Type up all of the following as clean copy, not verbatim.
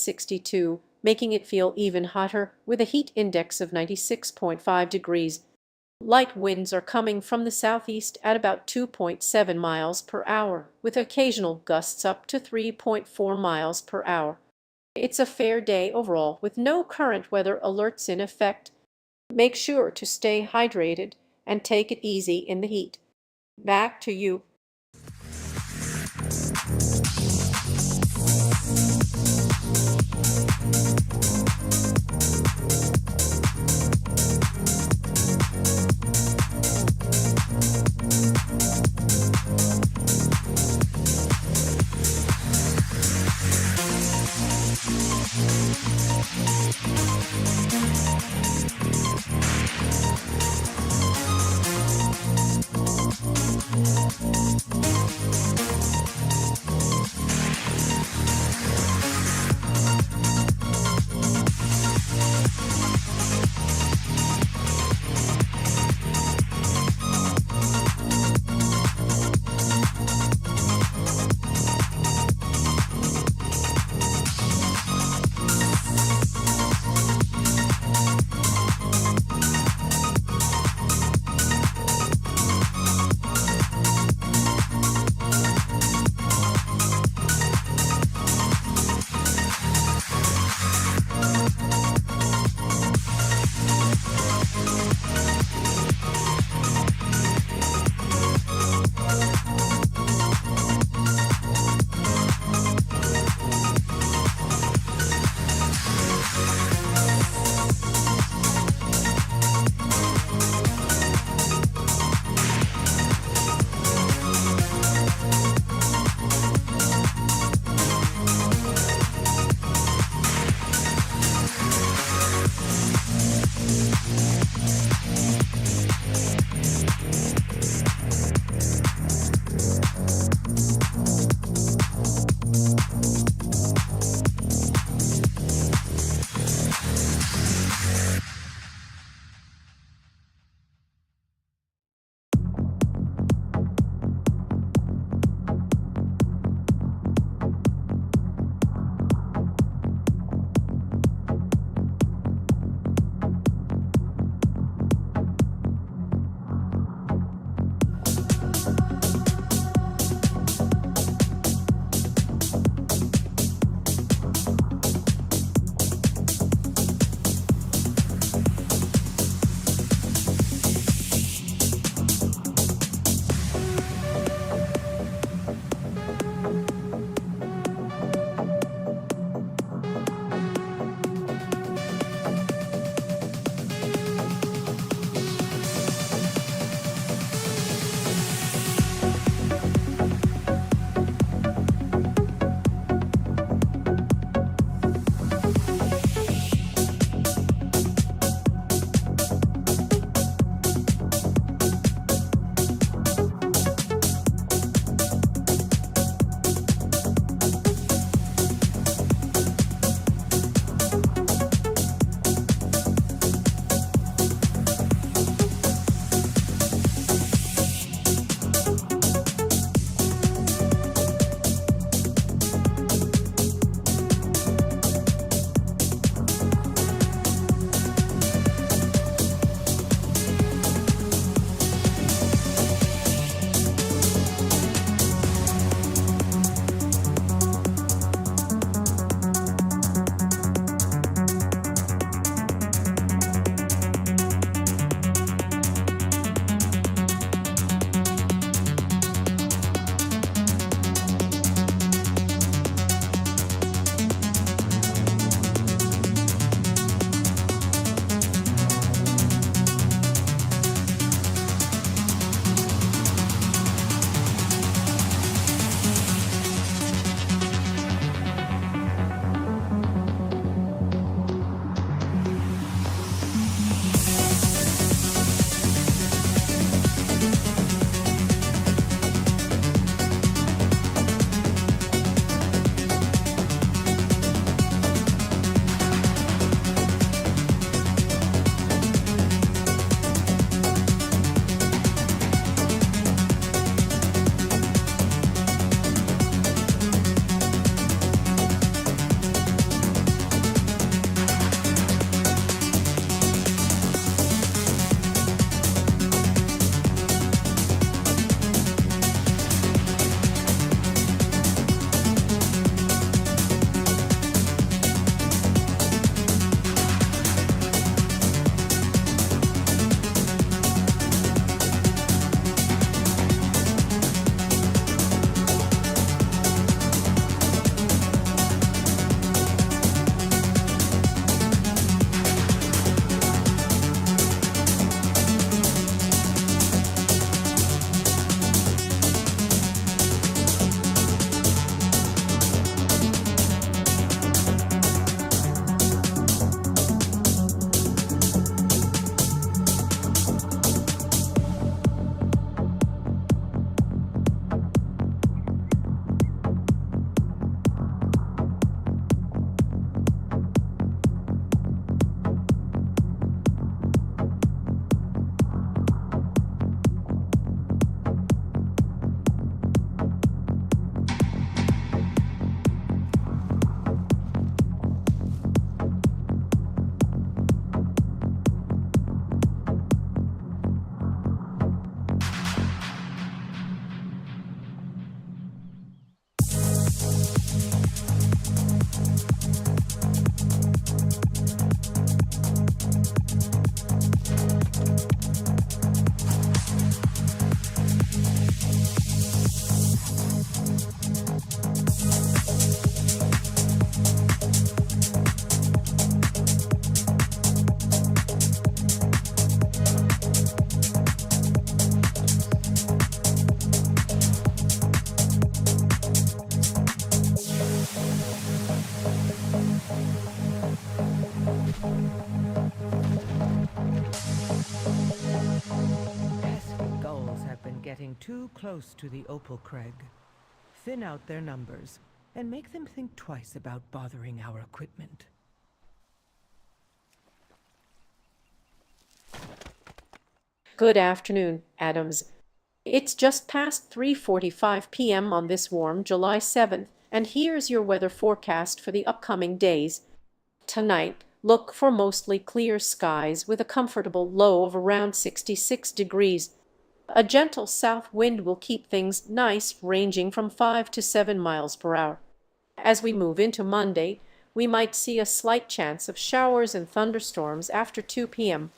62, making it feel even hotter with a heat index of 96.5 degrees. Light winds are coming from the southeast at about 2.7 miles per hour, with occasional gusts up to 3.4 miles per hour. It's a fair day overall, with no current weather alerts in effect. Make sure to stay hydrated and take it easy in the heat. Back to you. getting too close to the Opal Crag. Thin out their numbers, and make them think twice about bothering our equipment. Good afternoon, Adams. It's just past 3:45 p.m. on this warm July 7th, and here's your weather forecast for the upcoming days. Tonight, look for mostly clear skies with a comfortable low of around 66 degrees. A gentle south wind will keep things nice, ranging from 5 to 7 miles per hour. As we move into Monday, we might see a slight chance of showers and thunderstorms after 2 p.m.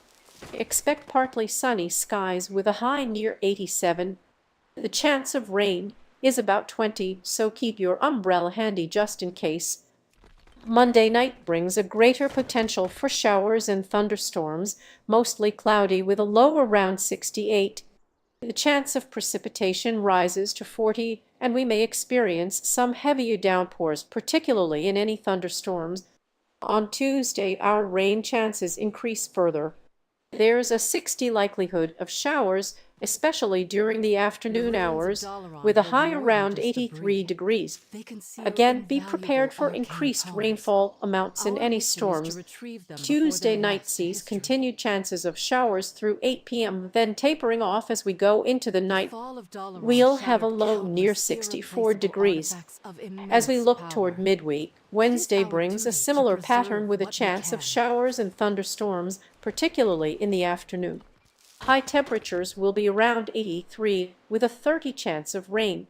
Expect partly sunny skies with a high near 87. The chance of rain is about 20, so keep your umbrella handy just in case. Monday night brings a greater potential for showers and thunderstorms, mostly cloudy with a low around 68. The chance of precipitation rises to 40, and we may experience some heavier downpours, particularly in any thunderstorms. On Tuesday, our rain chances increase further. There's a 60 likelihood of showers, especially during the afternoon hours, with a high around 83 degrees. Again, be prepared for increased rainfall amounts in any storms. Tuesday night sees continued chances of showers through 8 p.m., then tapering off as we go into the night. We'll have a low near 64 degrees. As we look toward midweek, Wednesday brings a similar pattern with a chance of showers and thunderstorms, particularly in the afternoon. High temperatures will be around 83, with a 30 chance of rain.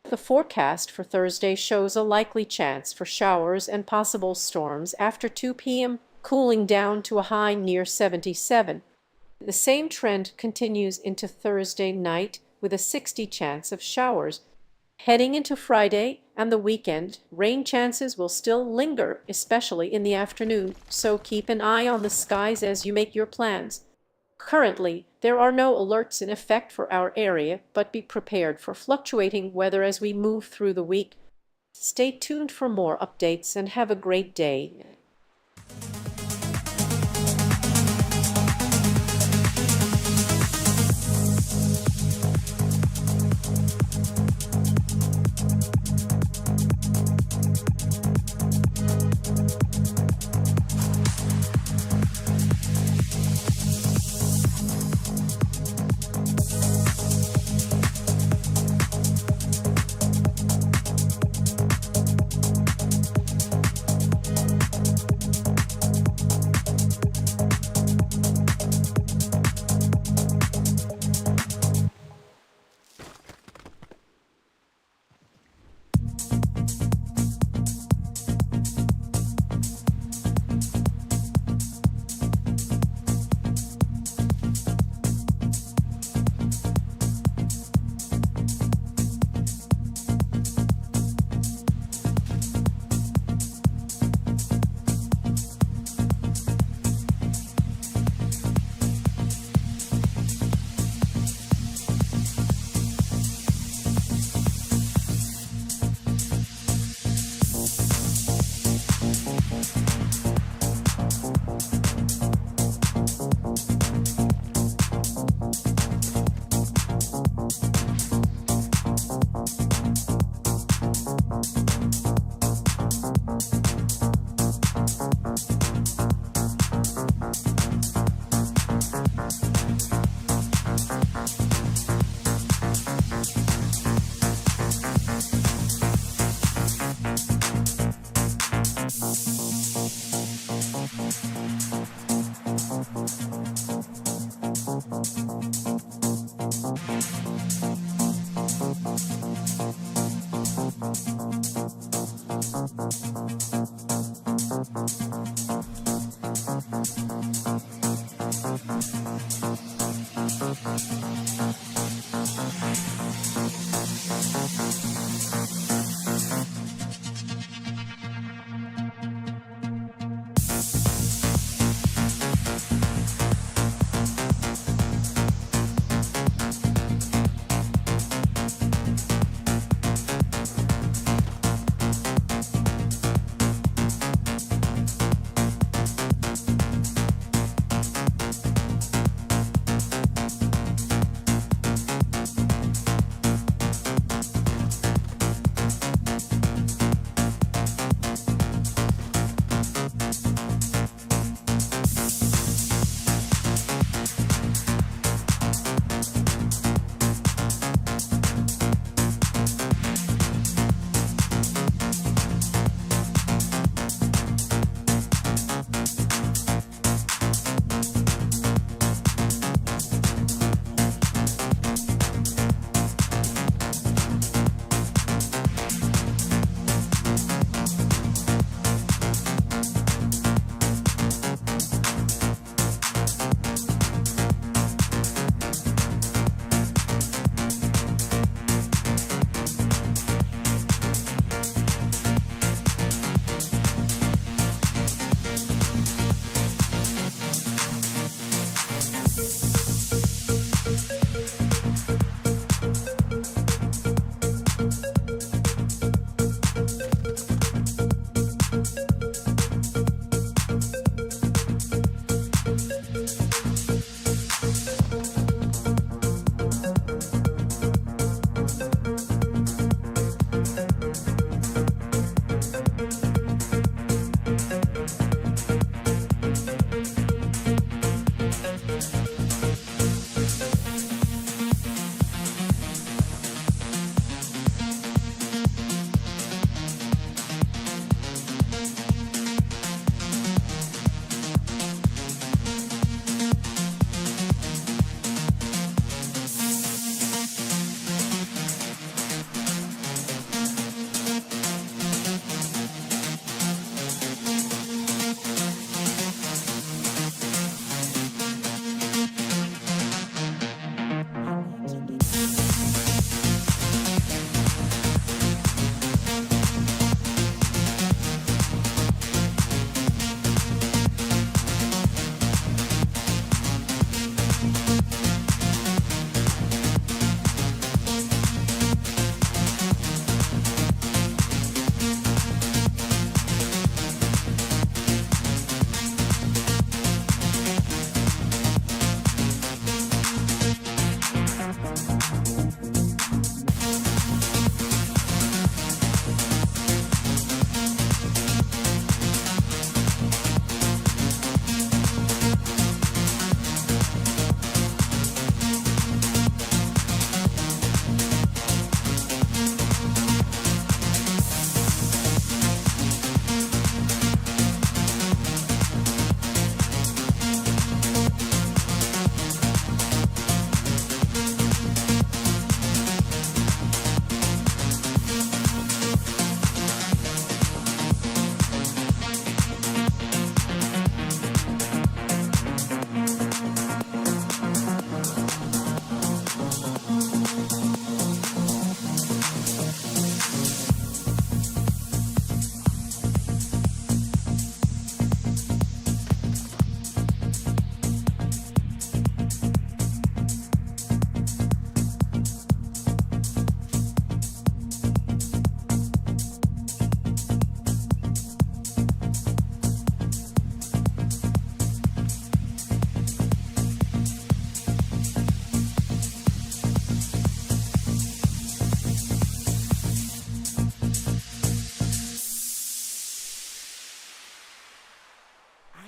The forecast for Thursday shows a likely chance for showers and possible storms after 2 p.m., cooling down to a high near 77. The same trend continues into Thursday night, with a 60 chance of showers. Heading into Friday and the weekend, rain chances will still linger, especially in the afternoon, so keep an eye on the skies as you make your plans. Currently, there are no alerts in effect for our area, but be prepared for fluctuating weather as we move through the week. Stay tuned for more updates and have a great day.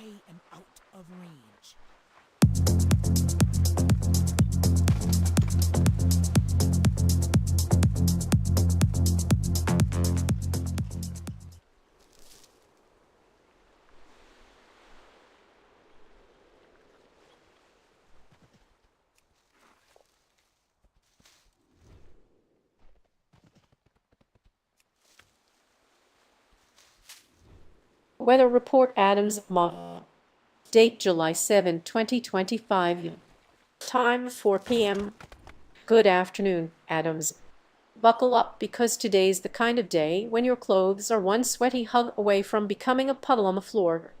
I am out of range. Weather report Adams Moth. Date July 7, 2025. Time 4 p.m. Good afternoon, Adams. Buckle up because today's the kind of day when your clothes are one sweaty hug away from becoming a puddle on the floor.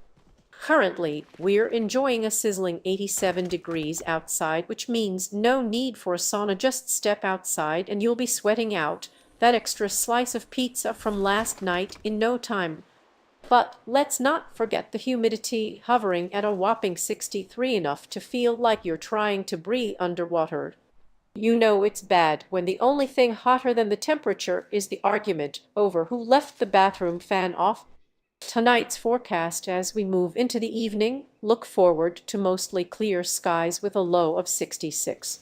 Currently, we're enjoying a sizzling 87 degrees outside, which means no need for a sauna. Just step outside and you'll be sweating out that extra slice of pizza from last night in no time. But let's not forget the humidity hovering at a whopping 63, enough to feel like you're trying to breathe underwater. You know it's bad when the only thing hotter than the temperature is the argument over who left the bathroom fan off. Tonight's forecast as we move into the evening, look forward to mostly clear skies with a low of 66.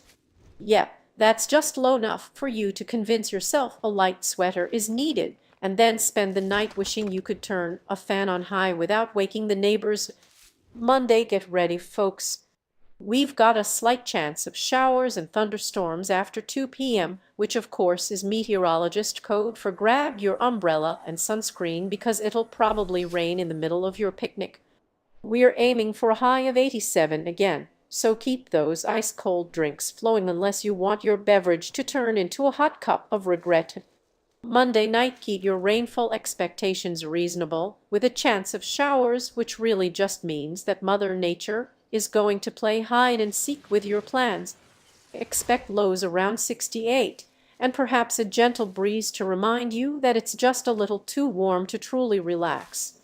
Yeah, that's just low enough for you to convince yourself a light sweater is needed, and then spend the night wishing you could turn a fan on high without waking the neighbors. Monday, get ready, folks. We've got a slight chance of showers and thunderstorms after 2 p.m., which of course is meteorologist code for grab your umbrella and sunscreen because it'll probably rain in the middle of your picnic. We're aiming for a high of 87 again, so keep those ice-cold drinks flowing unless you want your beverage to turn into a hot cup of regret. Monday night, keep your rainfall expectations reasonable, with a chance of showers, which really just means that Mother Nature is going to play hide and seek with your plans. Expect lows around 68, and perhaps a gentle breeze to remind you that it's just a little too warm to truly relax.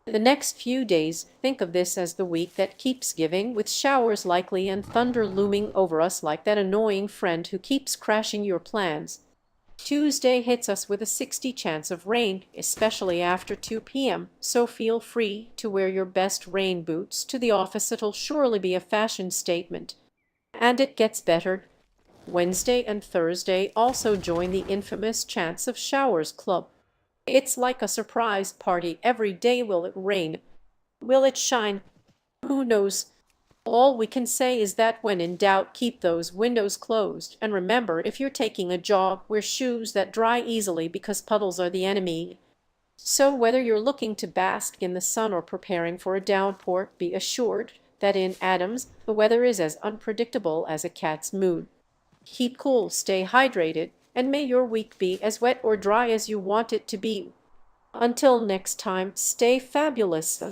The next few days, think of this as the week that keeps giving, with showers likely and thunder looming over us like that annoying friend who keeps crashing your plans. Tuesday hits us with a 60 chance of rain, especially after 2 p.m., so feel free to wear your best rain boots to the office. It'll surely be a fashion statement. And it gets better. Wednesday and Thursday also join the infamous chance of showers club. It's like a surprise party every day. Will it rain? Will it shine? Who knows? All we can say is that when in doubt, keep those windows closed. And remember, if you're taking a jog, wear shoes that dry easily because puddles are the enemy. So whether you're looking to bask in the sun or preparing for a downpour, be assured that in Adams, the weather is as unpredictable as a cat's mood. Keep cool, stay hydrated, and may your week be as wet or dry as you want it to be. Until next time, stay fabulous.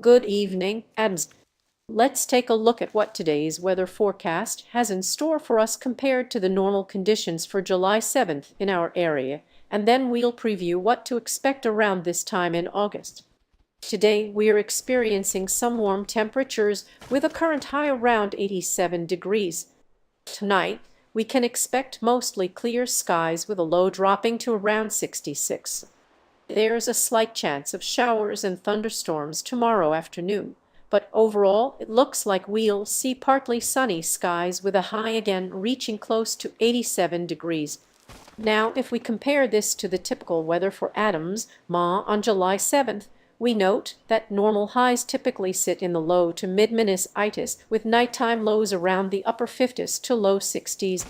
Good evening, Adams. Let's take a look at what today's weather forecast has in store for us compared to the normal conditions for July 7th in our area, and then we'll preview what to expect around this time in August. Today, we are experiencing some warm temperatures with a current high around 87 degrees. Tonight, we can expect mostly clear skies with a low dropping to around 66. There's a slight chance of showers and thunderstorms tomorrow afternoon, but overall it looks like we'll see partly sunny skies with a high again reaching close to 87 degrees. Now, if we compare this to the typical weather for Adams, Ma on July 7th, we note that normal highs typically sit in the low to mid-Minus, with nighttime lows around the upper 50s to low 60s.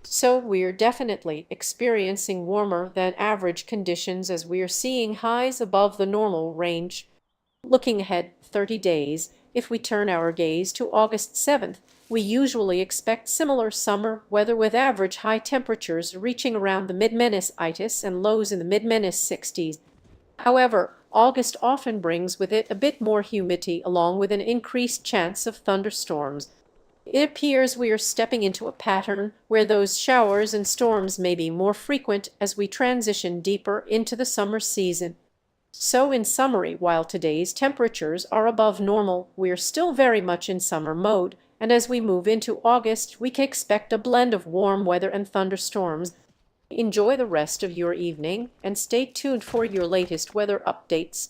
So we're definitely experiencing warmer than average conditions as we're seeing highs above the normal range. Looking ahead 30 days, if we turn our gaze to August 7th, we usually expect similar summer weather with average high temperatures reaching around the mid-Minus and lows in the mid-60s. However, August often brings with it a bit more humidity along with an increased chance of thunderstorms. It appears we are stepping into a pattern where those showers and storms may be more frequent as we transition deeper into the summer season. So in summary, while today's temperatures are above normal, we are still very much in summer mode, and as we move into August, we can expect a blend of warm weather and thunderstorms. Enjoy the rest of your evening and stay tuned for your latest weather updates.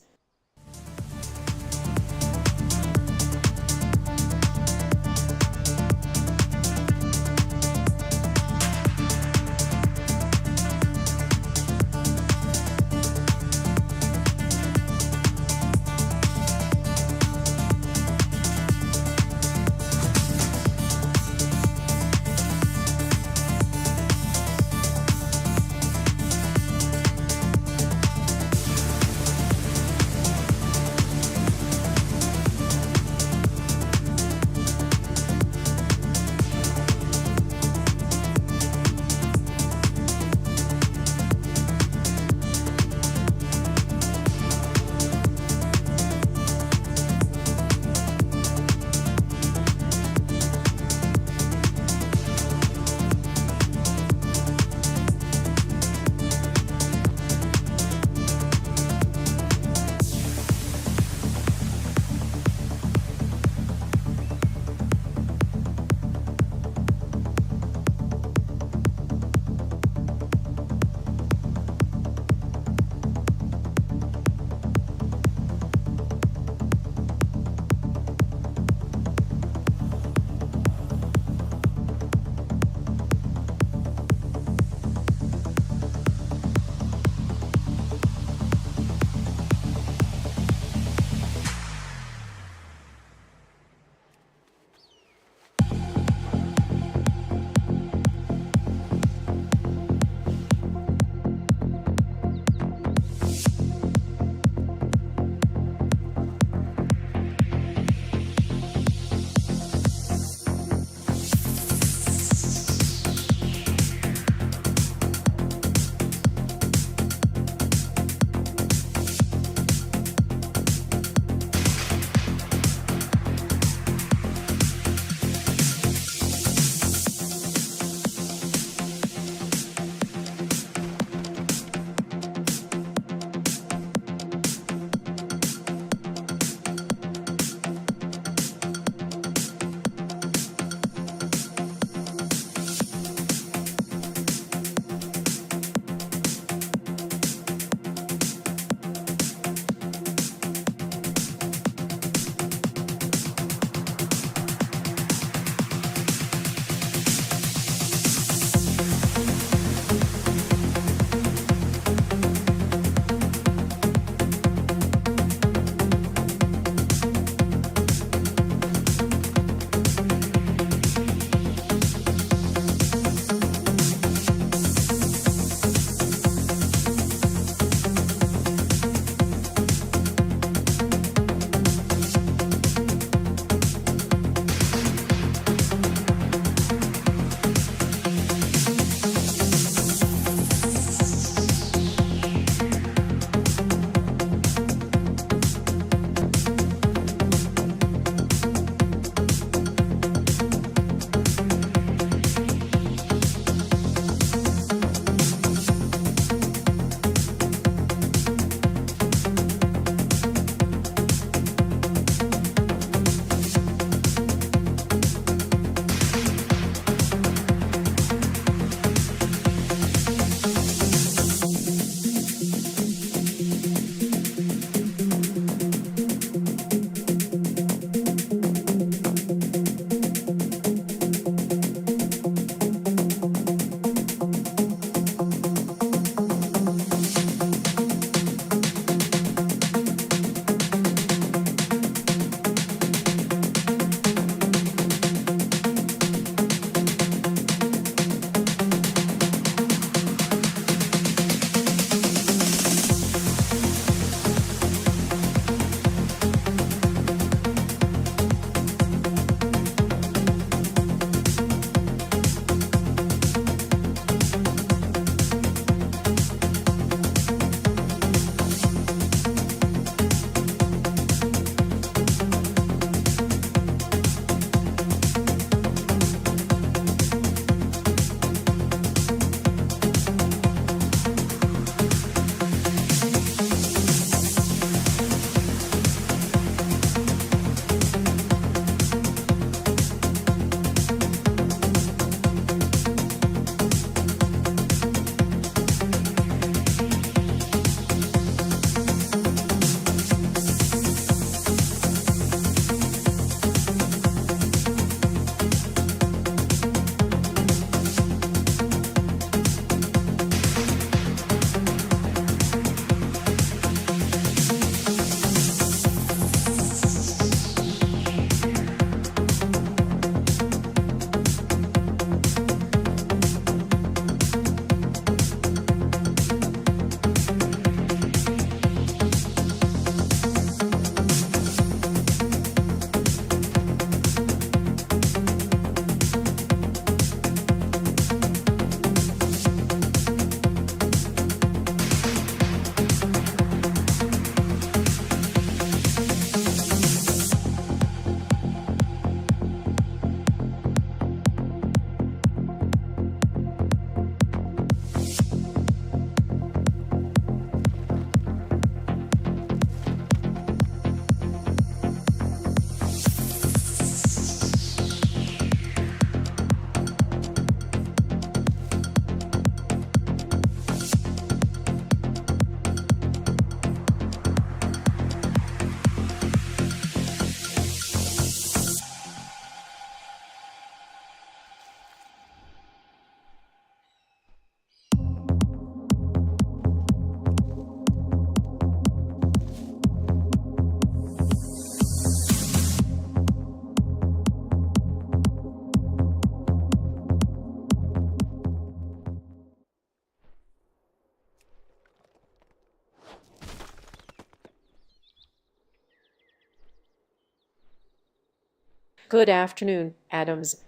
Good afternoon, Adams.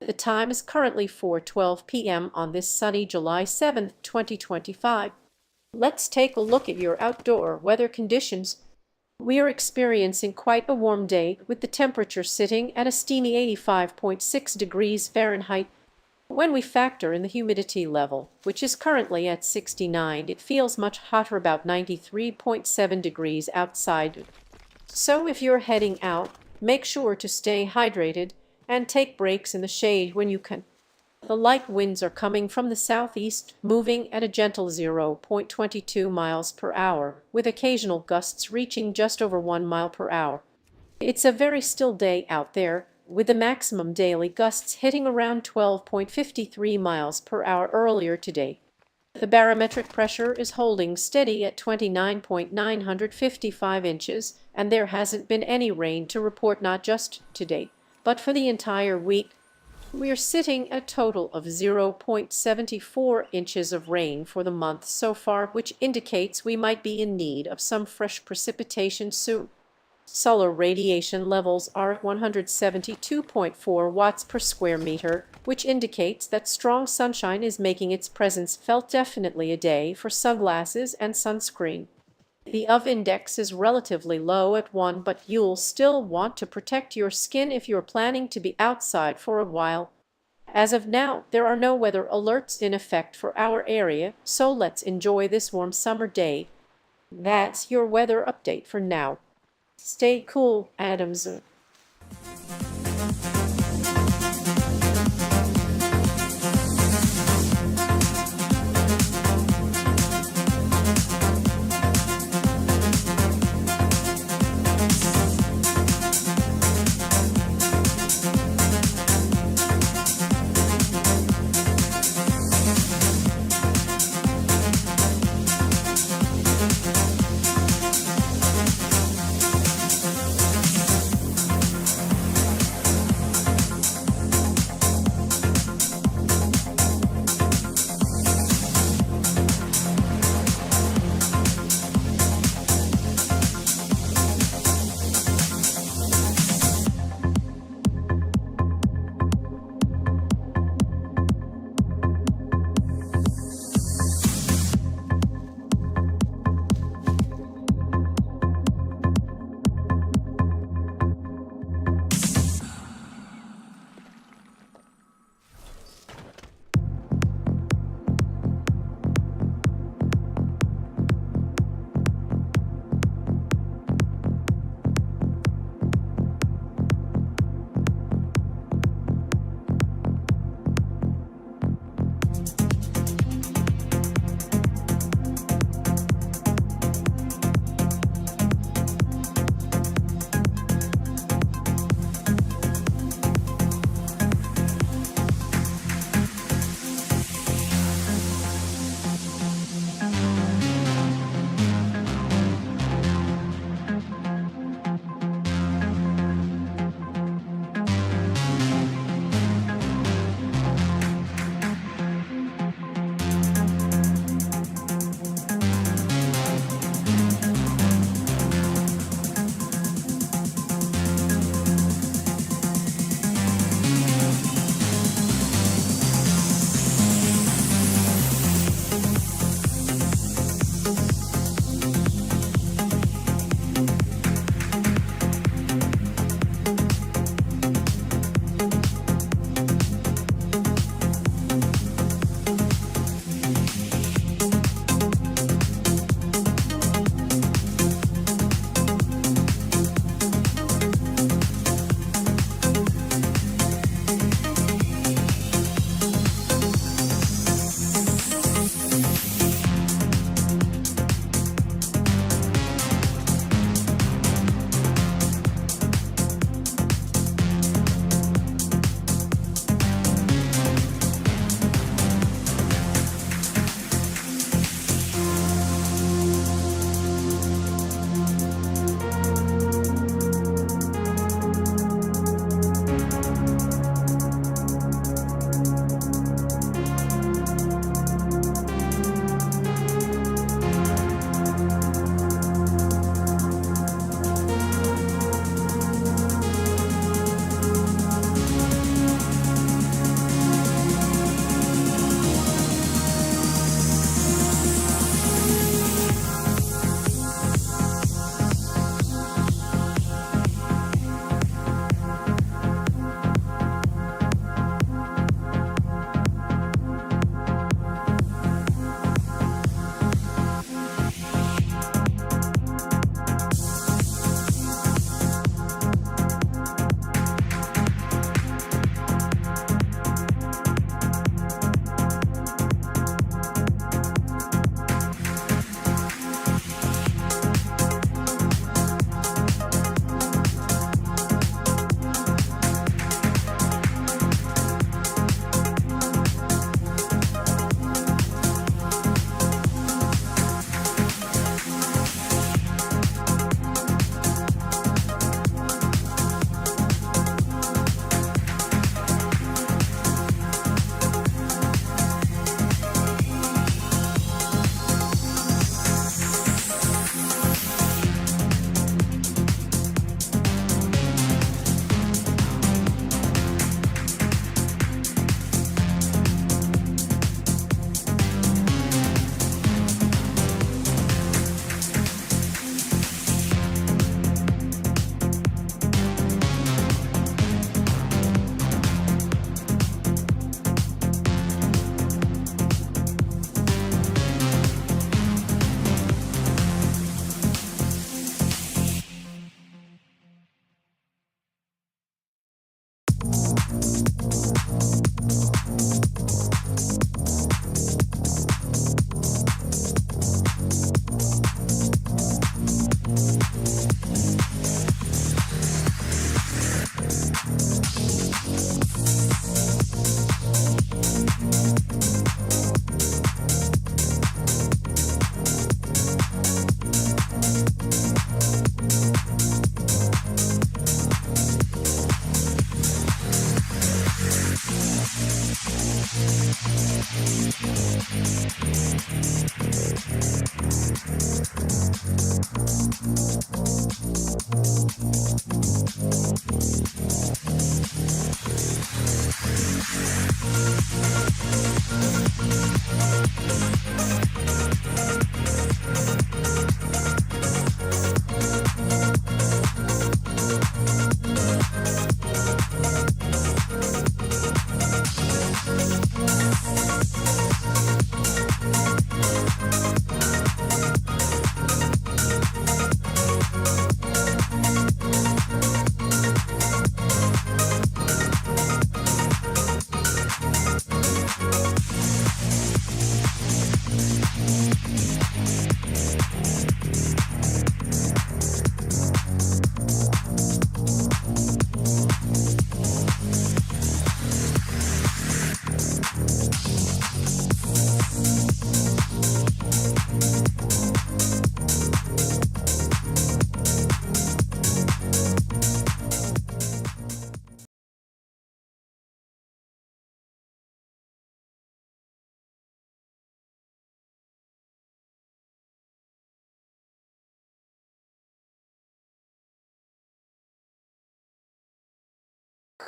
The time is currently 4:12 p.m. on this sunny July 7th, 2025. Let's take a look at your outdoor weather conditions. We are experiencing quite a warm day, with the temperature sitting at a steamy 85.6 degrees Fahrenheit. When we factor in the humidity level, which is currently at 69, it feels much hotter, about 93.7 degrees outside. So if you're heading out, make sure to stay hydrated and take breaks in the shade when you can. The light winds are coming from the southeast, moving at a gentle 0.22 miles per hour, with occasional gusts reaching just over 1 mile per hour. It's a very still day out there, with the maximum daily gusts hitting around 12.53 miles per hour earlier today. The barometric pressure is holding steady at 29.955 inches, and there hasn't been any rain to report, not just today, but for the entire week. We are sitting at a total of 0.74 inches of rain for the month so far, which indicates we might be in need of some fresh precipitation soon. Solar radiation levels are at 172.4 watts per square meter, which indicates that strong sunshine is making its presence felt. Definitely a day for sunglasses and sunscreen. The UV index is relatively low at 1, but you'll still want to protect your skin if you're planning to be outside for a while. As of now, there are no weather alerts in effect for our area, so let's enjoy this warm summer day. That's your weather update for now. Stay cool, Adams.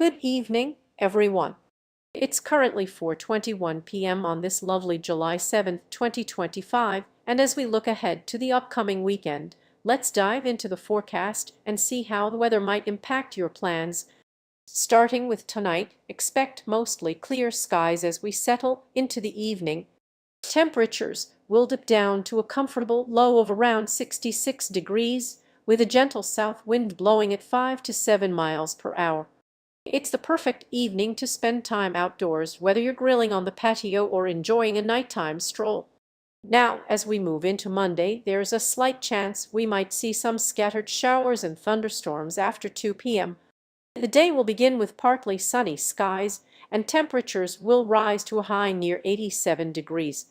Good evening, everyone. It's currently 4:21 p.m. on this lovely July 7th, 2025, and as we look ahead to the upcoming weekend, let's dive into the forecast and see how the weather might impact your plans. Starting with tonight, expect mostly clear skies as we settle into the evening. Temperatures will dip down to a comfortable low of around 66 degrees, with a gentle south wind blowing at 5 to 7 miles per hour. It's the perfect evening to spend time outdoors, whether you're grilling on the patio or enjoying a nighttime stroll. Now, as we move into Monday, there's a slight chance we might see some scattered showers and thunderstorms after 2 p.m. The day will begin with partly sunny skies, and temperatures will rise to a high near 87 degrees.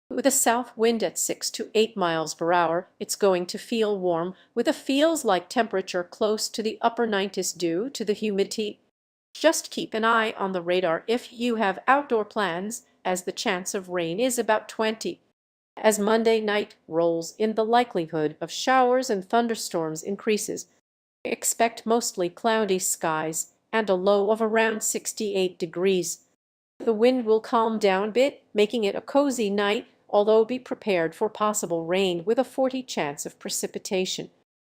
With a south wind at 6 to 8 miles per hour, it's going to feel warm, with a feels-like temperature close to the upper 90s due to the humidity. Just keep an eye on the radar if you have outdoor plans, as the chance of rain is about 20. As Monday night rolls in, the likelihood of showers and thunderstorms increases. Expect mostly cloudy skies and a low of around 68 degrees. The wind will calm down a bit, making it a cozy night, although be prepared for possible rain with a 40 chance of precipitation.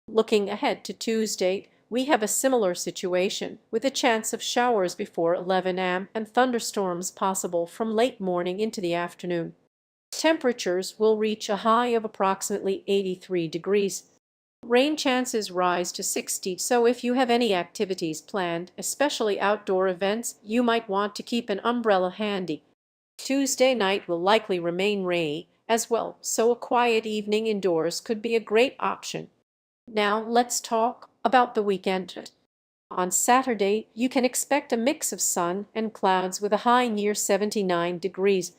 Looking ahead to Tuesday, we have a similar situation, with a chance of showers before 11 a.m. and thunderstorms possible from late morning into the afternoon. Temperatures will reach a high of approximately 83 degrees. Rain chances rise to 60, so if you have any activities planned, especially outdoor events, you might want to keep an umbrella handy. Tuesday night will likely remain rainy as well, so a quiet evening indoors could be a great option. Now let's talk about the weekend. On Saturday, you can expect a mix of sun and clouds with a high near 79 degrees.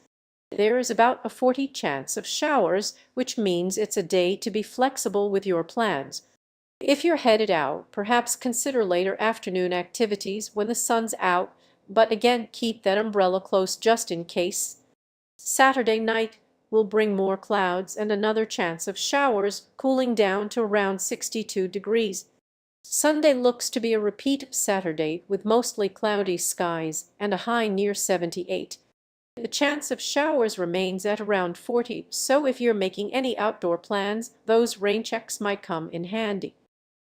There is about a 40 chance of showers, which means it's a day to be flexible with your plans. If you're headed out, perhaps consider later afternoon activities when the sun's out, but again, keep that umbrella close just in case. Saturday night will bring more clouds and another chance of showers, cooling down to around 62 degrees. Sunday looks to be a repeat of Saturday, with mostly cloudy skies and a high near 78. The chance of showers remains at around 40, so if you're making any outdoor plans, those rain checks might come in handy.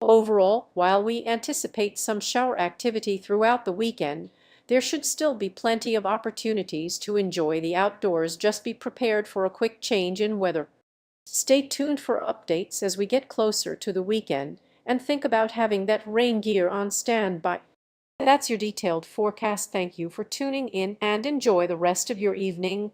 Overall, while we anticipate some shower activity throughout the weekend, there should still be plenty of opportunities to enjoy the outdoors. Just be prepared for a quick change in weather. Stay tuned for updates as we get closer to the weekend, and think about having that rain gear on standby. That's your detailed forecast. Thank you for tuning in, and enjoy the rest of your evening.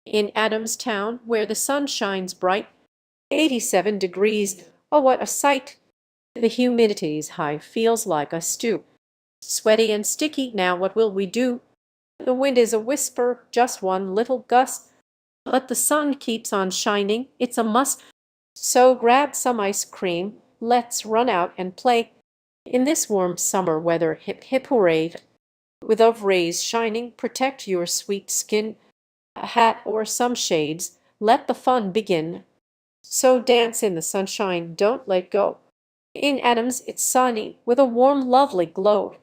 In Adamstown, where the sun shines bright, 87 degrees. Oh, what a sight! The humidity's high, feels like a stew. Sweaty and sticky, now what will we do? The wind is a whisper, just one little gust, but the sun keeps on shining, it's a must. So grab some ice cream, let's run out and play. In this warm summer weather, hip hip hooray. With of rays shining, protect your sweet skin. A hat or some shades, let the fun begin. So dance in the sunshine, don't let go. In Adams it's sunny, with a warm lovely glow.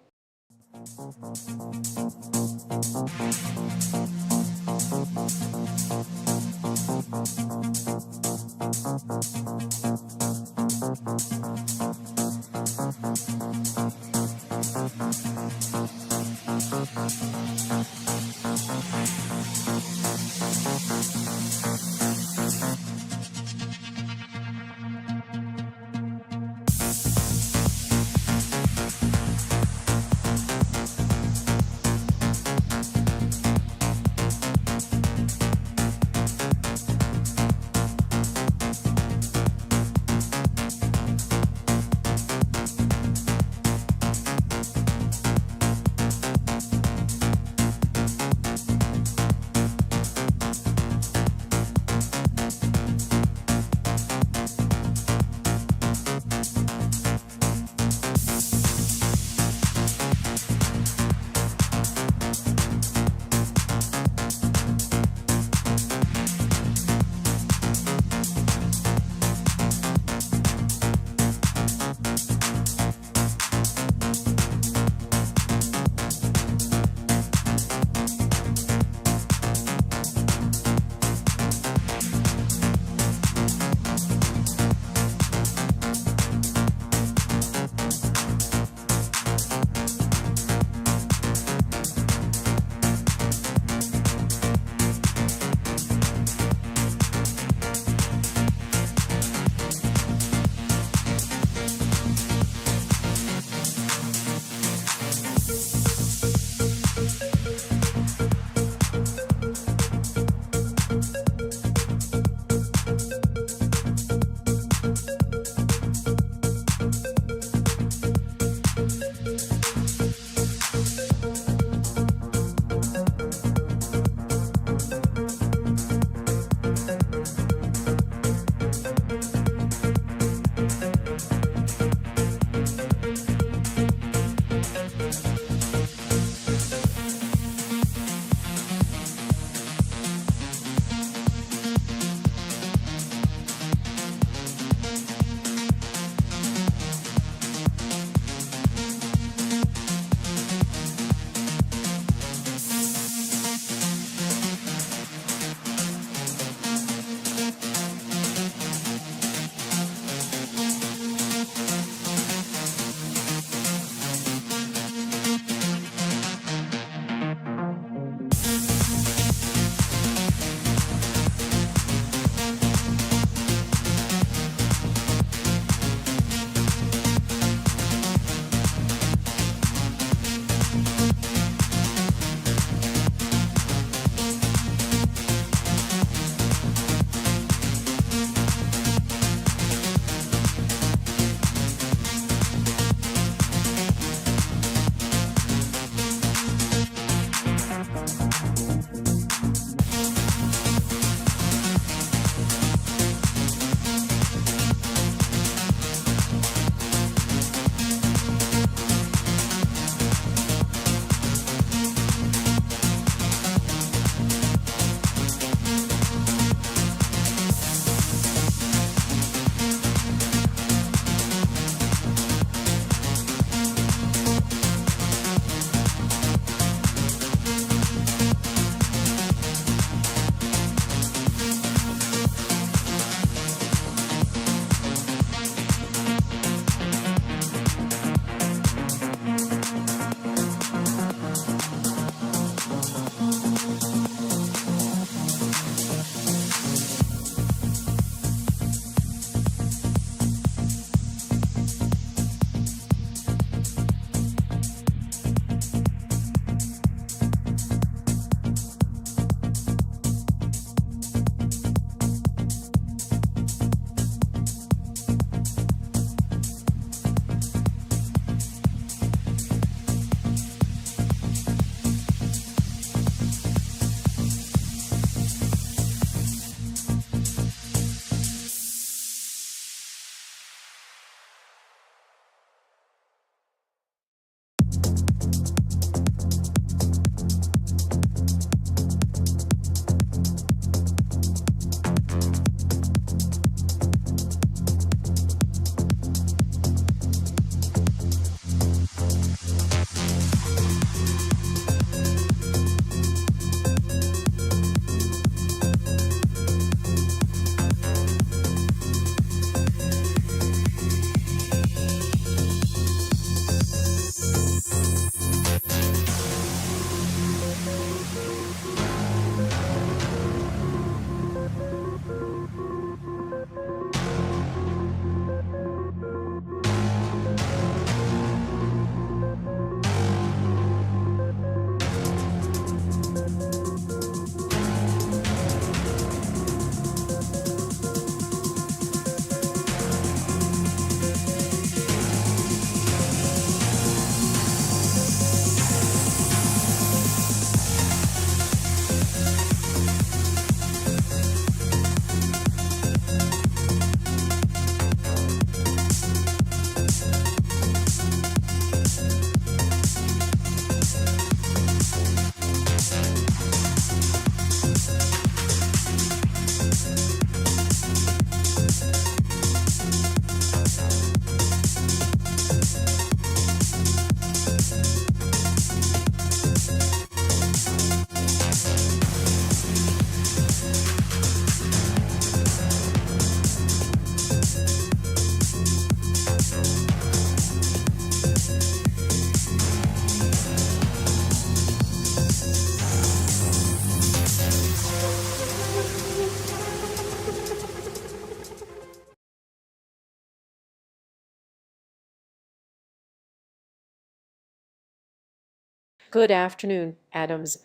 Good afternoon, Adams.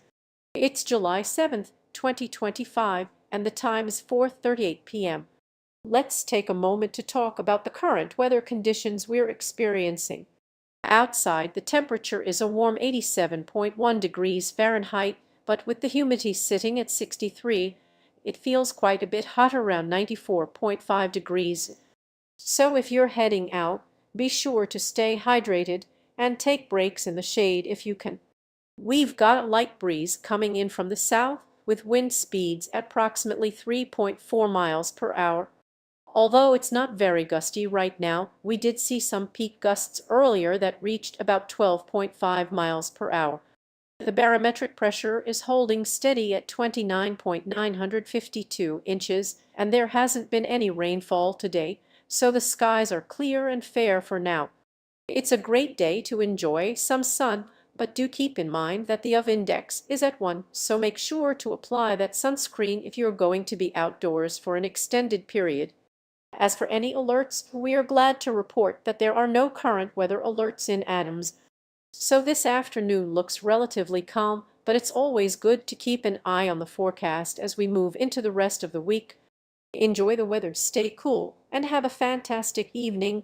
It's July 7th, 2025, and the time is 4:38 p.m. Let's take a moment to talk about the current weather conditions we're experiencing. Outside, the temperature is a warm 87.1 degrees Fahrenheit, but with the humidity sitting at 63, it feels quite a bit hotter, around 94.5 degrees. So if you're heading out, be sure to stay hydrated and take breaks in the shade if you can. We've got a light breeze coming in from the south with wind speeds at approximately 3.4 miles per hour. Although it's not very gusty right now, we did see some peak gusts earlier that reached about 12.5 miles per hour. The barometric pressure is holding steady at 29.952 inches, and there hasn't been any rainfall today, so the skies are clear and fair for now. It's a great day to enjoy some sun, but do keep in mind that the UV index is at 1, so make sure to apply that sunscreen if you're going to be outdoors for an extended period. As for any alerts, we are glad to report that there are no current weather alerts in Adams. So this afternoon looks relatively calm, but it's always good to keep an eye on the forecast as we move into the rest of the week. Enjoy the weather, stay cool, and have a fantastic evening.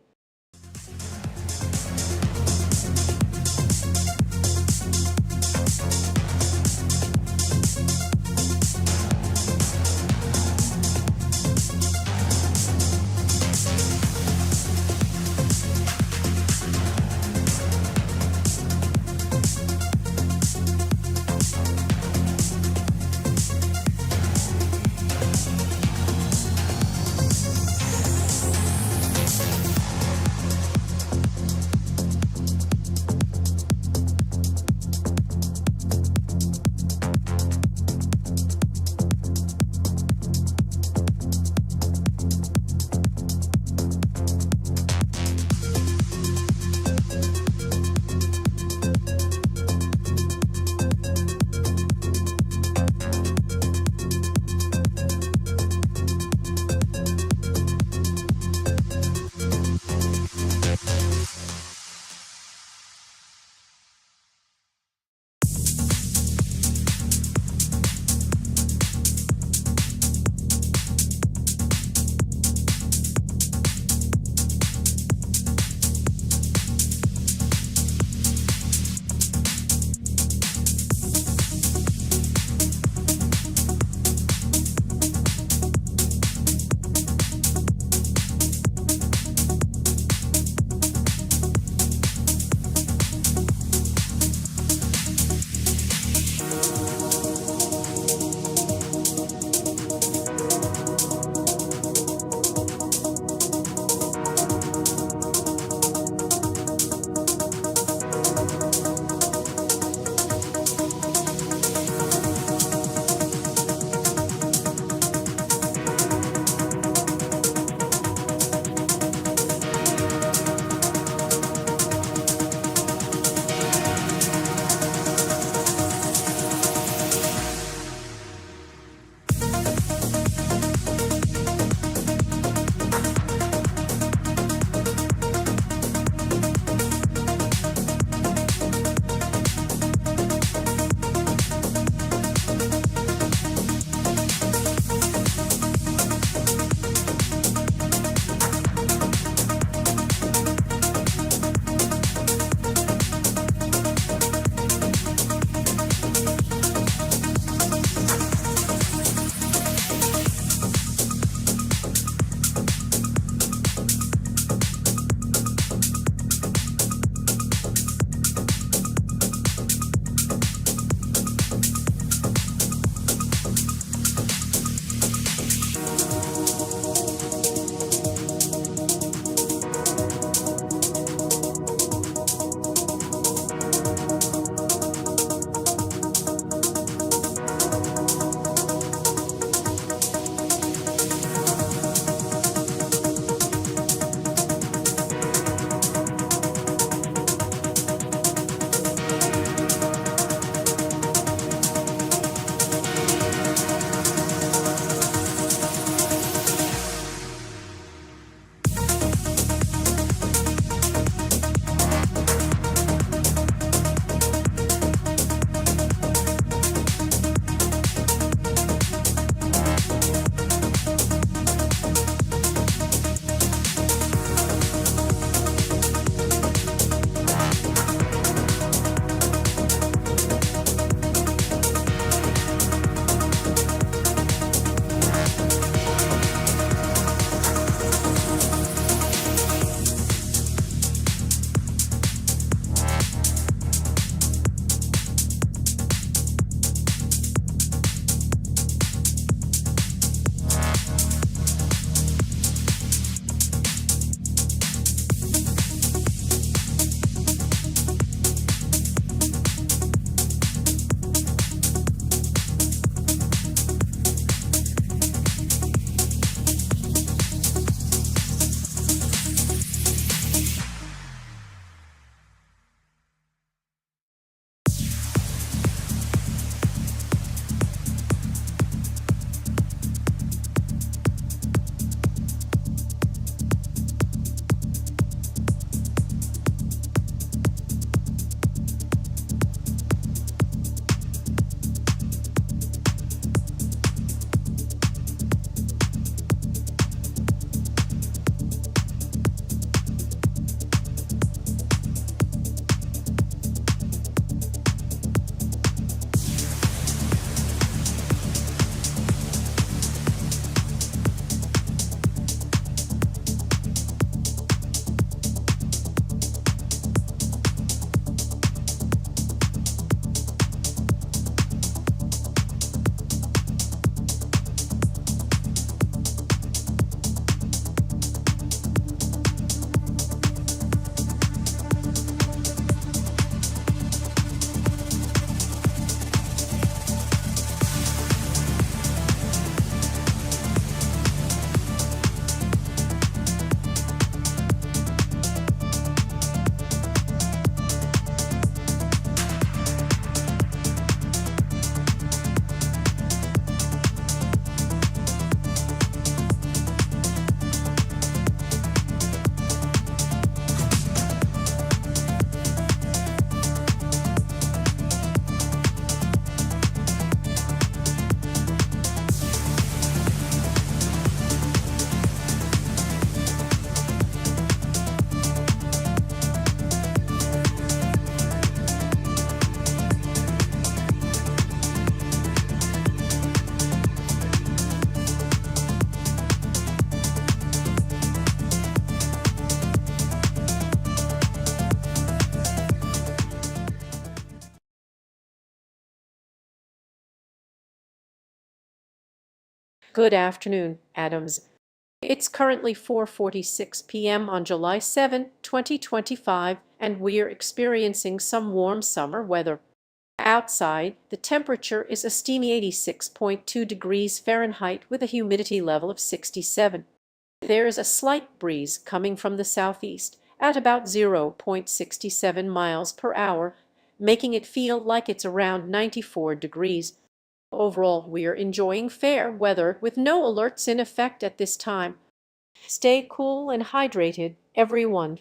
Good afternoon, Adams. It's currently 4:46 p.m. on July 7, 2025, and we're experiencing some warm summer weather. Outside, the temperature is a steamy 86.2 degrees Fahrenheit with a humidity level of 67. There is a slight breeze coming from the southeast at about 0.67 miles per hour, making it feel like it's around 94 degrees. Overall, we are enjoying fair weather with no alerts in effect at this time. Stay cool and hydrated, everyone.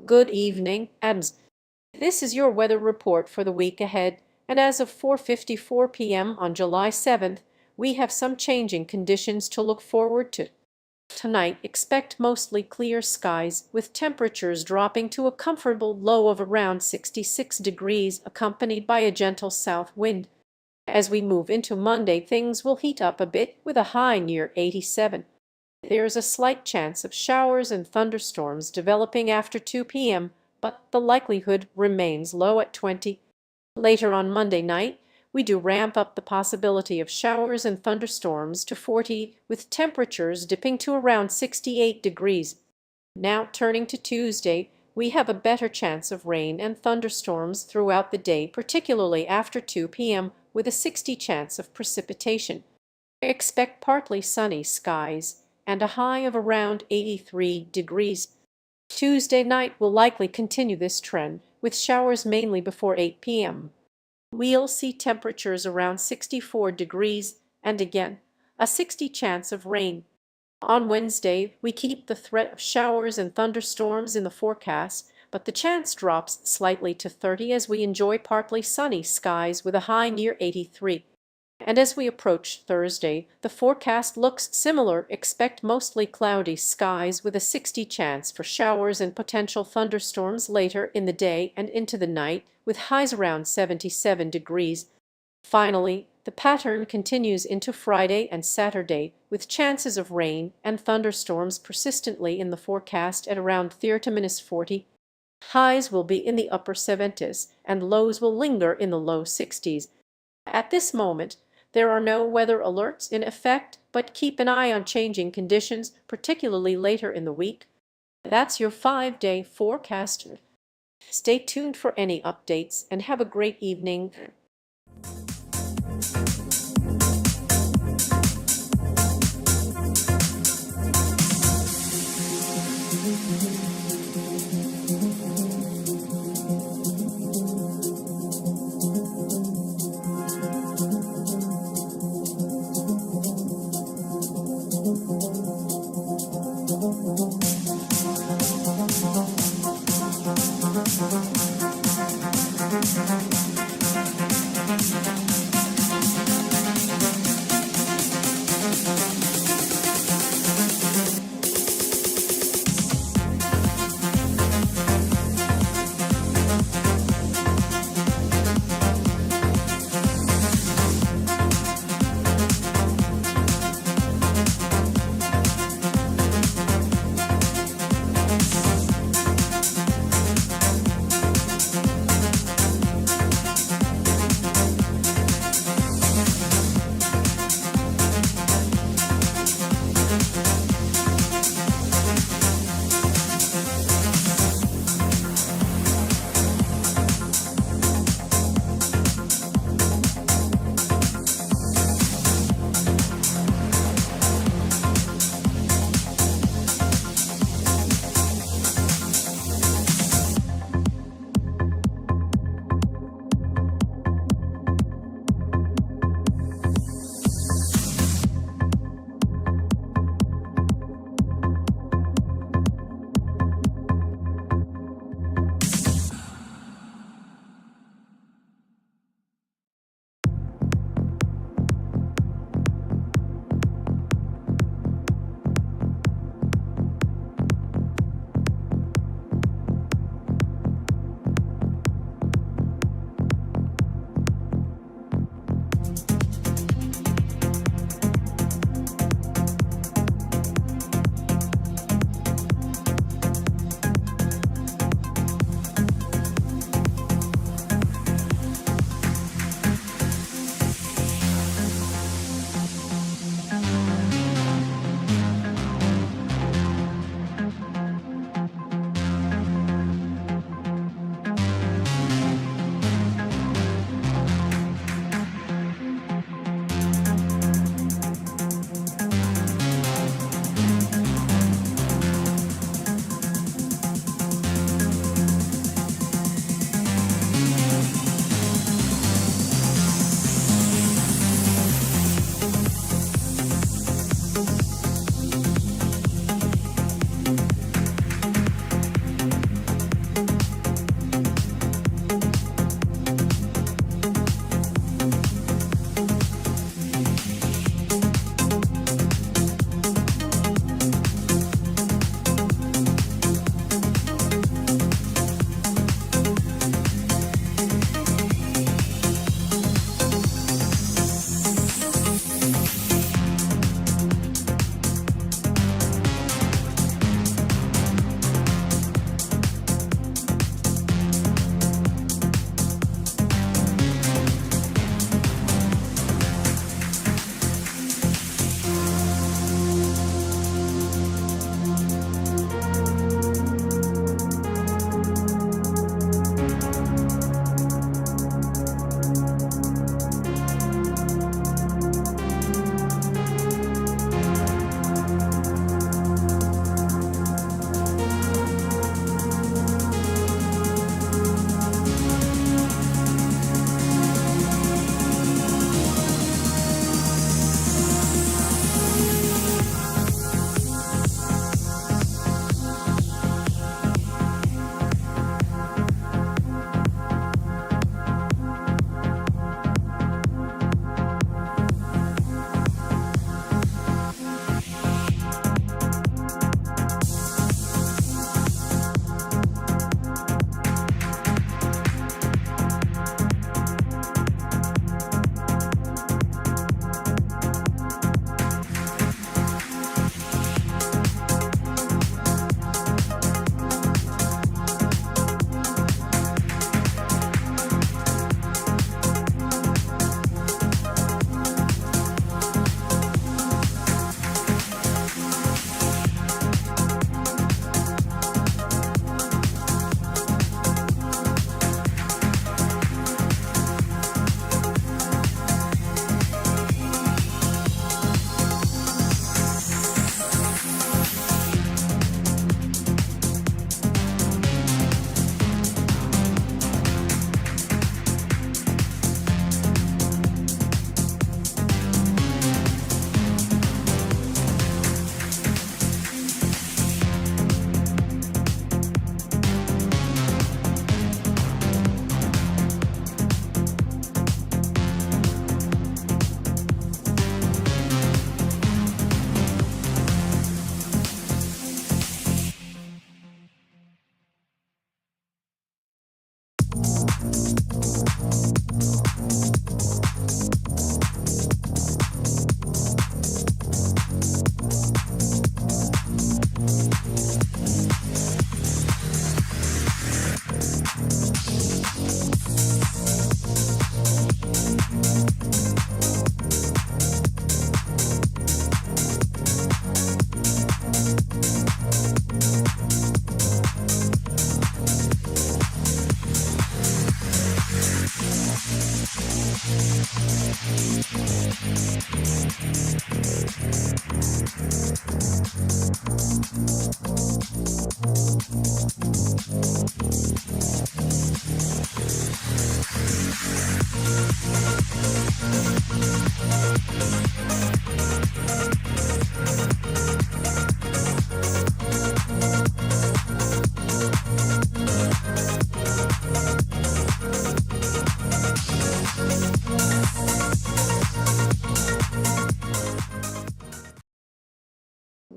Good evening, Adams. This is your weather report for the week ahead, and as of 4:54 p.m. on July 7th, we have some changing conditions to look forward to. Tonight, expect mostly clear skies, with temperatures dropping to a comfortable low of around 66 degrees, accompanied by a gentle south wind. As we move into Monday, things will heat up a bit, with a high near 87. There is a slight chance of showers and thunderstorms developing after 2 p.m., but the likelihood remains low at 20. Later on Monday night, we do ramp up the possibility of showers and thunderstorms to 40, with temperatures dipping to around 68 degrees. Now turning to Tuesday, we have a better chance of rain and thunderstorms throughout the day, particularly after 2 p.m., with a 60 chance of precipitation. Expect partly sunny skies and a high of around 83 degrees. Tuesday night will likely continue this trend, with showers mainly before 8 p.m. We'll see temperatures around 64 degrees and again a 60 chance of rain. On Wednesday, we keep the threat of showers and thunderstorms in the forecast, but the chance drops slightly to 30 as we enjoy partly sunny skies with a high near 83. And as we approach Thursday, the forecast looks similar. Expect mostly cloudy skies with a 60 chance for showers and potential thunderstorms later in the day and into the night, with highs around 77 degrees. Finally, the pattern continues into Friday and Saturday, with chances of rain and thunderstorms persistently in the forecast at around 30–40. Highs will be in the upper 70s and lows will linger in the low 60s. At this moment, there are no weather alerts in effect, but keep an eye on changing conditions, particularly later in the week. That's your 5-day forecast. Stay tuned for any updates and have a great evening.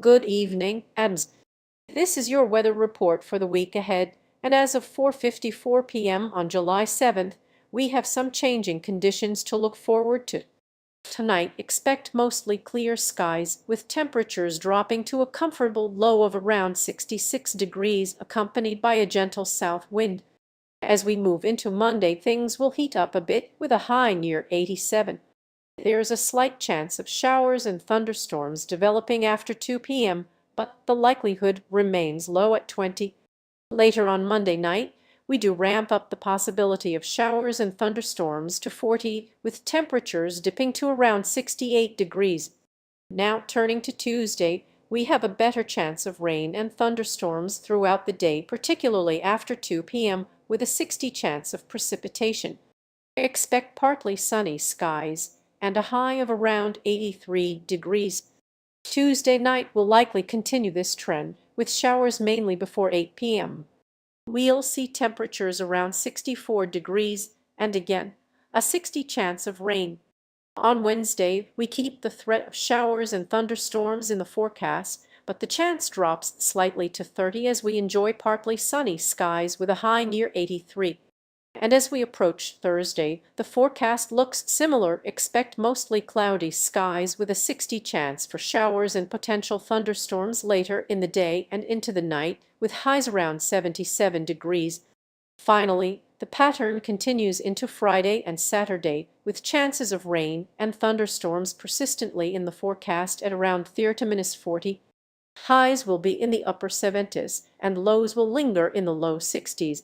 good evening, Adams. This is your weather report for the week ahead, and as of 4:54 p.m. on July 7th, we have some changing conditions to look forward to. Tonight, expect mostly clear skies, with temperatures dropping to a comfortable low of around 66 degrees, accompanied by a gentle south wind. As we move into Monday, things will heat up a bit, with a high near 87. There is a slight chance of showers and thunderstorms developing after 2 p.m., but the likelihood remains low at 20. Later on Monday night, we do ramp up the possibility of showers and thunderstorms to 40, with temperatures dipping to around 68 degrees. Now turning to Tuesday, we have a better chance of rain and thunderstorms throughout the day, particularly after 2 p.m., with a 60 chance of precipitation. Expect partly sunny skies and a high of around 83 degrees. Tuesday night will likely continue this trend, with showers mainly before 8 p.m. We'll see temperatures around 64 degrees and again a 60 chance of rain. On Wednesday, we keep the threat of showers and thunderstorms in the forecast, but the chance drops slightly to 30 as we enjoy partly sunny skies with a high near 83. And as we approach Thursday, the forecast looks similar. Expect mostly cloudy skies with a 60 chance for showers and potential thunderstorms later in the day and into the night, with highs around 77 degrees. Finally, the pattern continues into Friday and Saturday, with chances of rain and thunderstorms persistently in the forecast at around 30–40. Highs will be in the upper 70s and lows will linger in the low 60s.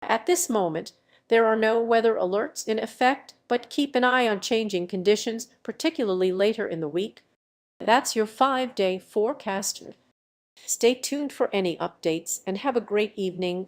At this moment, there are no weather alerts in effect, but keep an eye on changing conditions, particularly later in the week. That's your 5-day forecast. Stay tuned for any updates and have a great evening.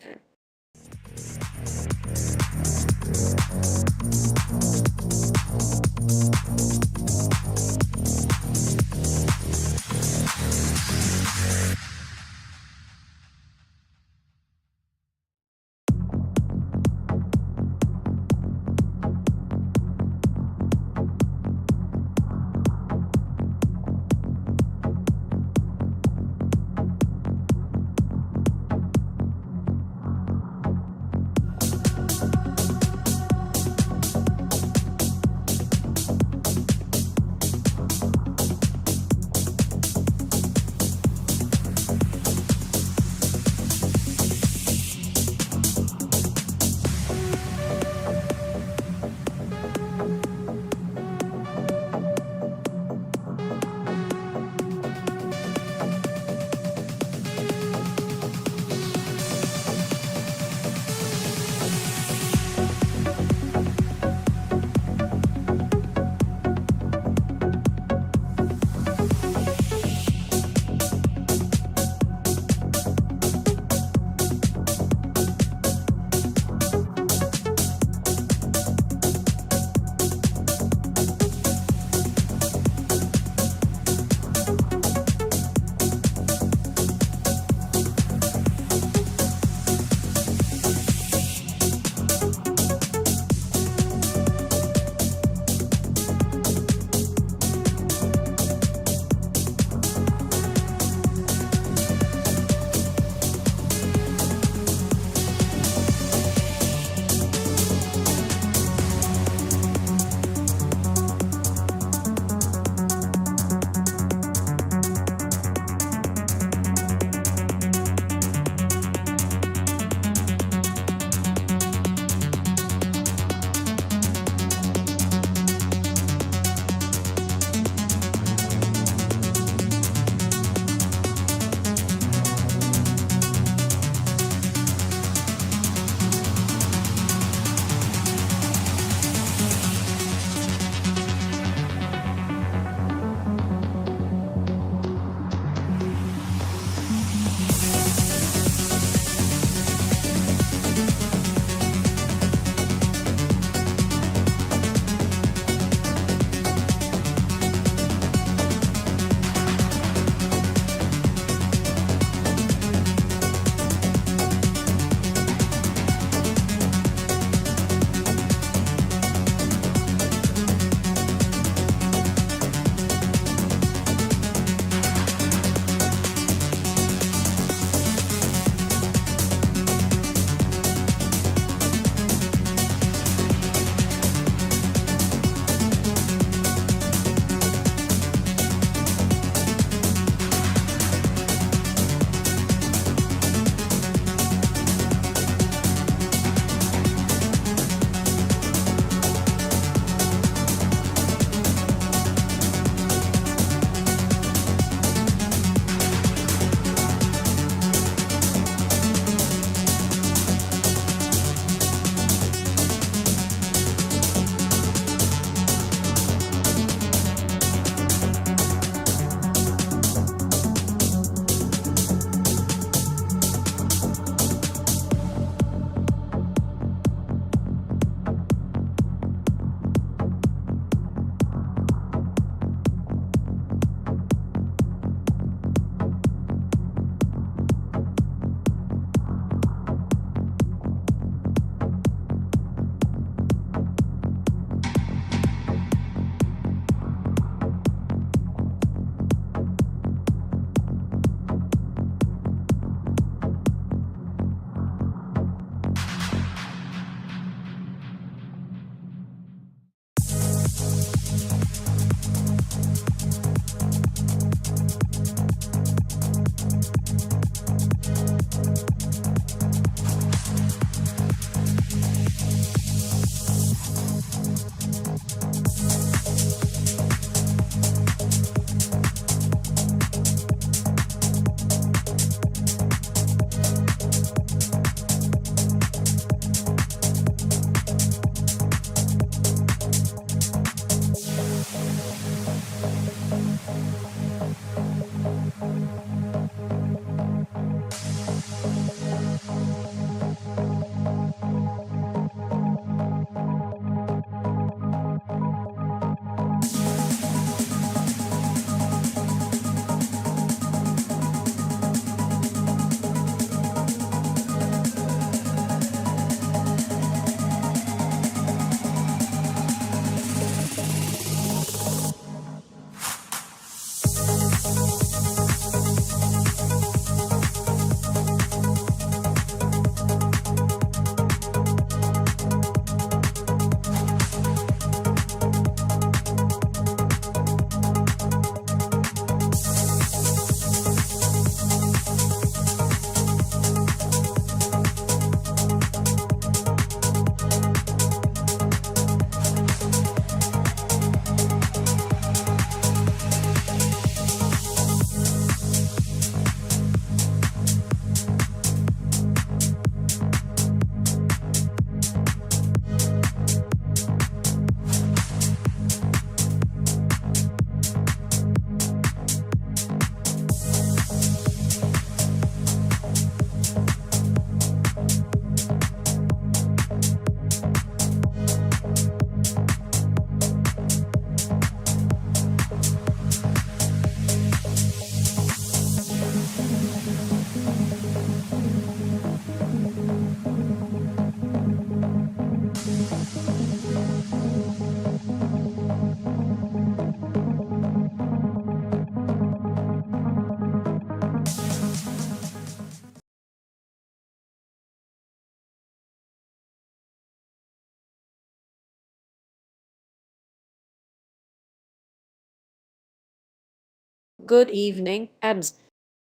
Good evening, Adams.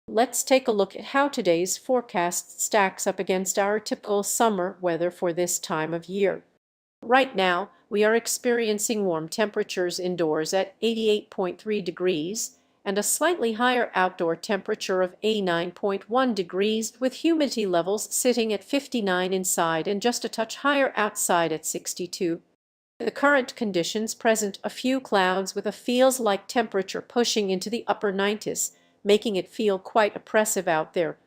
Let's take a look at how today's forecast stacks up against our typical summer weather for this time of year. Right now, we are experiencing warm temperatures indoors at 88.3 degrees and a slightly higher outdoor temperature of 89.1 degrees, with humidity levels sitting at 59 inside and just a touch higher outside at 62. The current conditions present a few clouds with a feels-like temperature pushing into the upper 90s, making it feel quite oppressive out there.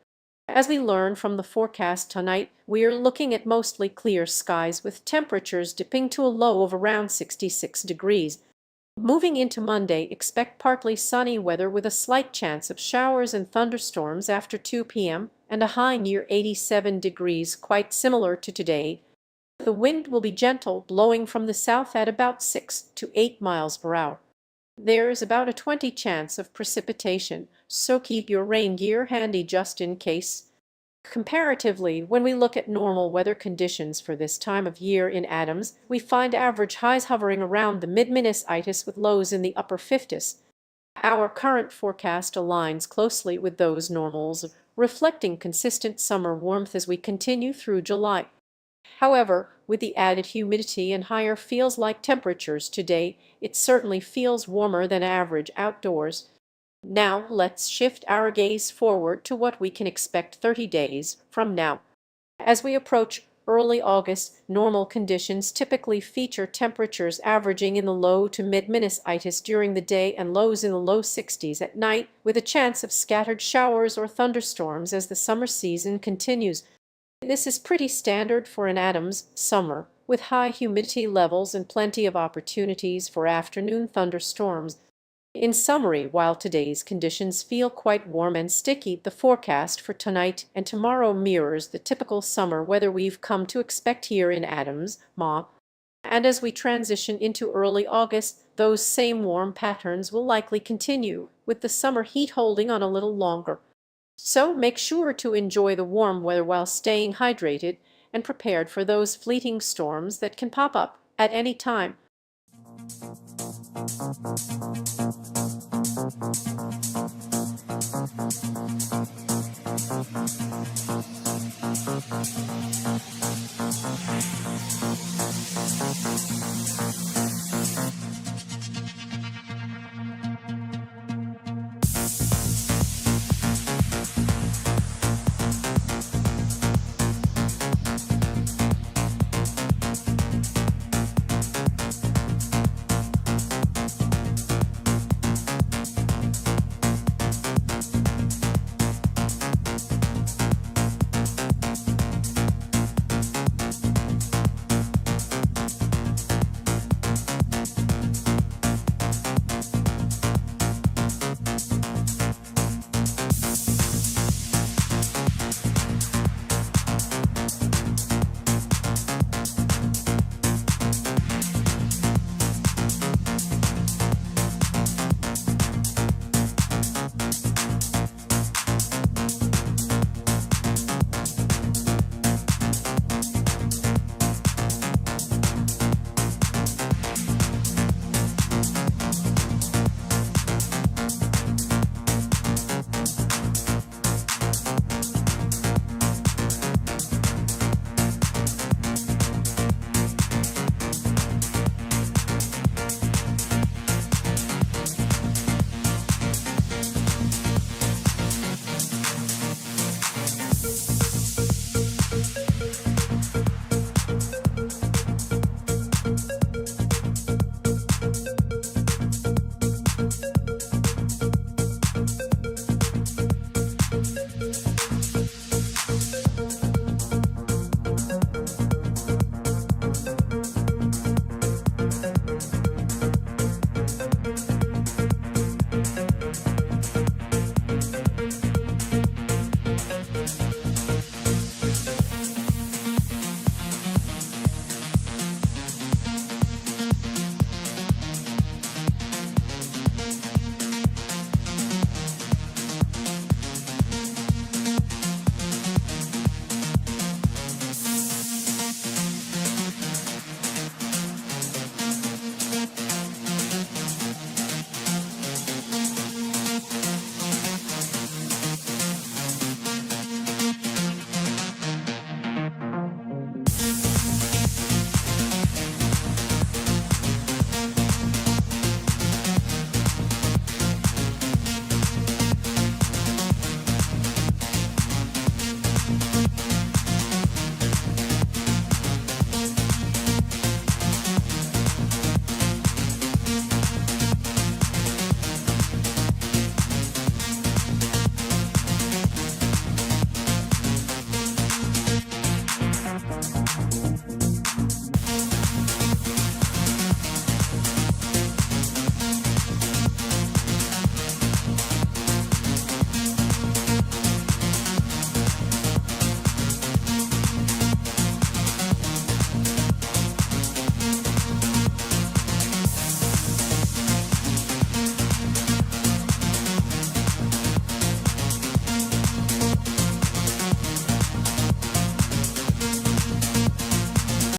As we learn from the forecast tonight, we are looking at mostly clear skies with temperatures dipping to a low of around 66 degrees. Moving into Monday, expect partly sunny weather with a slight chance of showers and thunderstorms after 2 p.m. and a high near 87 degrees, quite similar to today. The wind will be gentle, blowing from the south at about 6 to 8 miles per hour. There is about a 20% chance of precipitation, so keep your rain gear handy just in case. Comparatively, when we look at normal weather conditions for this time of year in Adams, we find average highs hovering around the mid-Minus with lows in the upper 50s. Our current forecast aligns closely with those normals, reflecting consistent summer warmth as we continue through July. However, with the added humidity and higher feels-like temperatures today, it certainly feels warmer than average outdoors. Now let's shift our gaze forward to what we can expect 30 days from now. As we approach early August, normal conditions typically feature temperatures averaging in the low to mid-Minus during the day and lows in the low 60s at night, with a chance of scattered showers or thunderstorms as the summer season continues. This is pretty standard for an Adams summer, with high humidity levels and plenty of opportunities for afternoon thunderstorms. In summary, while today's conditions feel quite warm and sticky, the forecast for tonight and tomorrow mirrors the typical summer weather we've come to expect here in Adams, Ma. And as we transition into early August, those same warm patterns will likely continue, with the summer heat holding on a little longer. So make sure to enjoy the warm weather while staying hydrated and prepared for those fleeting storms that can pop up at any time.